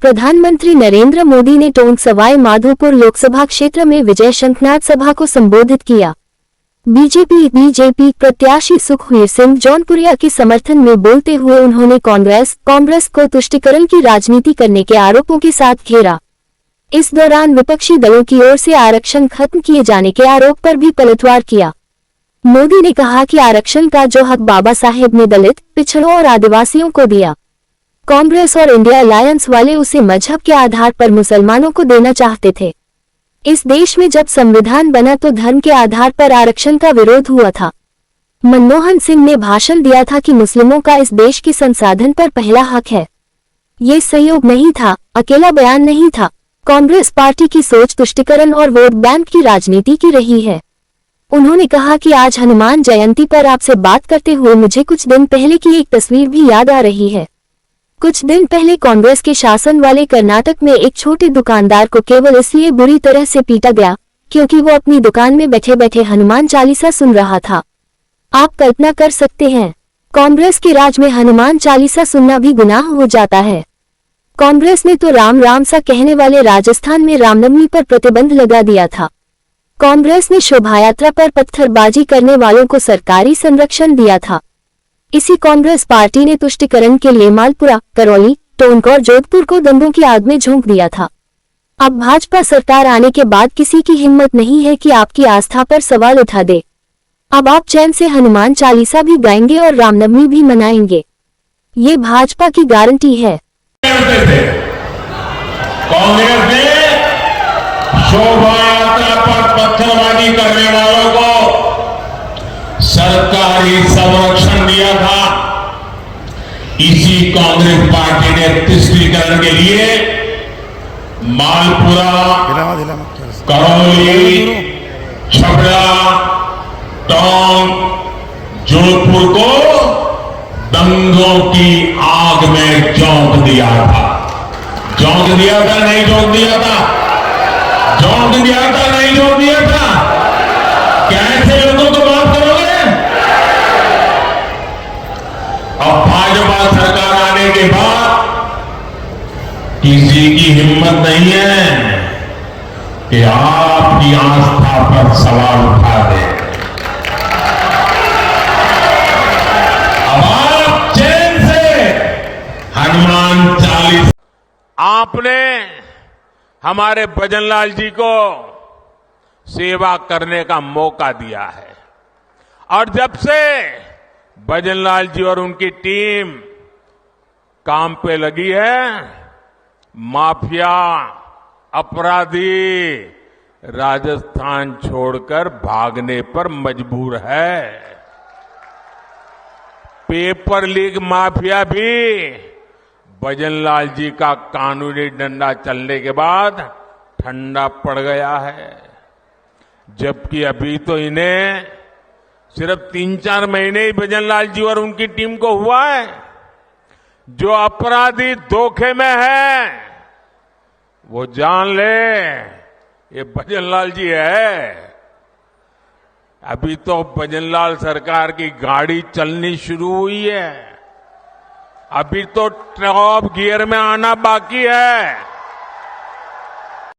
प्रधानमंत्री नरेंद्र मोदी ने टोंक सवाई माधोपुर लोकसभा क्षेत्र में विजय शंखनाद सभा को संबोधित किया। बीजेपी प्रत्याशी सुखवीर सिंह जौनपुरिया के समर्थन में बोलते हुए उन्होंने कांग्रेस को तुष्टीकरण की राजनीति करने के आरोपों के साथ घेरा। इस दौरान विपक्षी दलों की ओर से आरक्षण खत्म किए जाने के आरोप पर भी पलटवार किया। मोदी ने कहा कि आरक्षण का जो हक बाबा साहेब ने दलित, पिछड़ों और आदिवासियों को दिया, कांग्रेस और इंडिया अलायंस वाले उसे मजहब के आधार पर मुसलमानों को देना चाहते थे। इस देश में जब संविधान बना तो धर्म के आधार पर आरक्षण का विरोध हुआ था। मनमोहन सिंह ने भाषण दिया था कि मुस्लिमों का इस देश के संसाधन पर पहला हक है। ये सहयोग नहीं था, अकेला बयान नहीं था। कांग्रेस पार्टी की सोच तुष्टीकरण और वोट बैंक की राजनीति की रही है। उन्होंने कहा कि आज हनुमान जयंती पर आपसे बात करते हुए मुझे कुछ दिन पहले की एक तस्वीर भी याद आ रही है। कुछ दिन पहले कांग्रेस के शासन वाले कर्नाटक में एक छोटे दुकानदार को केवल इसलिए बुरी तरह से पीटा गया क्योंकि वो अपनी दुकान में बैठे बैठे हनुमान चालीसा सुन रहा था। आप कल्पना कर सकते हैं, कांग्रेस के राज में हनुमान चालीसा सुनना भी गुनाह हो जाता है। कांग्रेस ने तो राम राम सा कहने वाले राजस्थान में रामनवमी पर प्रतिबंध लगा दिया था। कांग्रेस ने शोभायात्रा पर पत्थरबाजी करने वालों को सरकारी संरक्षण दिया था। इसी कांग्रेस पार्टी ने तुष्टीकरण के लिए मालपुरा, करौली, टोंक और जोधपुर को दंगों की आग में झोंक दिया था। अब भाजपा सरकार आने के बाद किसी की हिम्मत नहीं है कि आपकी आस्था पर सवाल उठा दे। अब आप चैन से हनुमान चालीसा भी गाएंगे और रामनवमी भी मनाएंगे। ये भाजपा की गारंटी है। कांग्रेस ने शोभायात्रा पर पत्थरबाजी करने वालों को सरकारी संरक्षण दिया था। इसी कांग्रेस पार्टी ने तुष्टीकरण के लिए मालपुरा, करौली, छपरा, टोंक, जोधपुर को दंगों की आग में झोंक दिया था। झोंक दिया था, नहीं झोंक दिया था? झोंक दिया था, नहीं झोंक दिया था? कैसे लोगों को माफ करोगे? अब भाजपा सरकार आने के बाद किसी की हिम्मत नहीं है कि आपकी आस्था पर सवाल उठा दे। अब आप चैन से हनुमान चालीसा। आपने हमारे भजनलाल जी को सेवा करने का मौका दिया है और जब से भजनलाल जी और उनकी टीम काम पे लगी है, माफिया, अपराधी राजस्थान छोड़कर भागने पर मजबूर है। पेपर लीक माफिया भी भजनलाल जी का कानूनी डंडा चलने के बाद ठंडा पड़ गया है, जबकि अभी तो इन्हें सिर्फ 3-4 महीने ही भजनलाल जी और उनकी टीम को हुआ है। जो अपराधी धोखे में है वो जान ले ये भजनलाल जी है। अभी तो भजनलाल सरकार की गाड़ी चलनी शुरू हुई है, अभी तो टॉप गियर में आना बाकी है।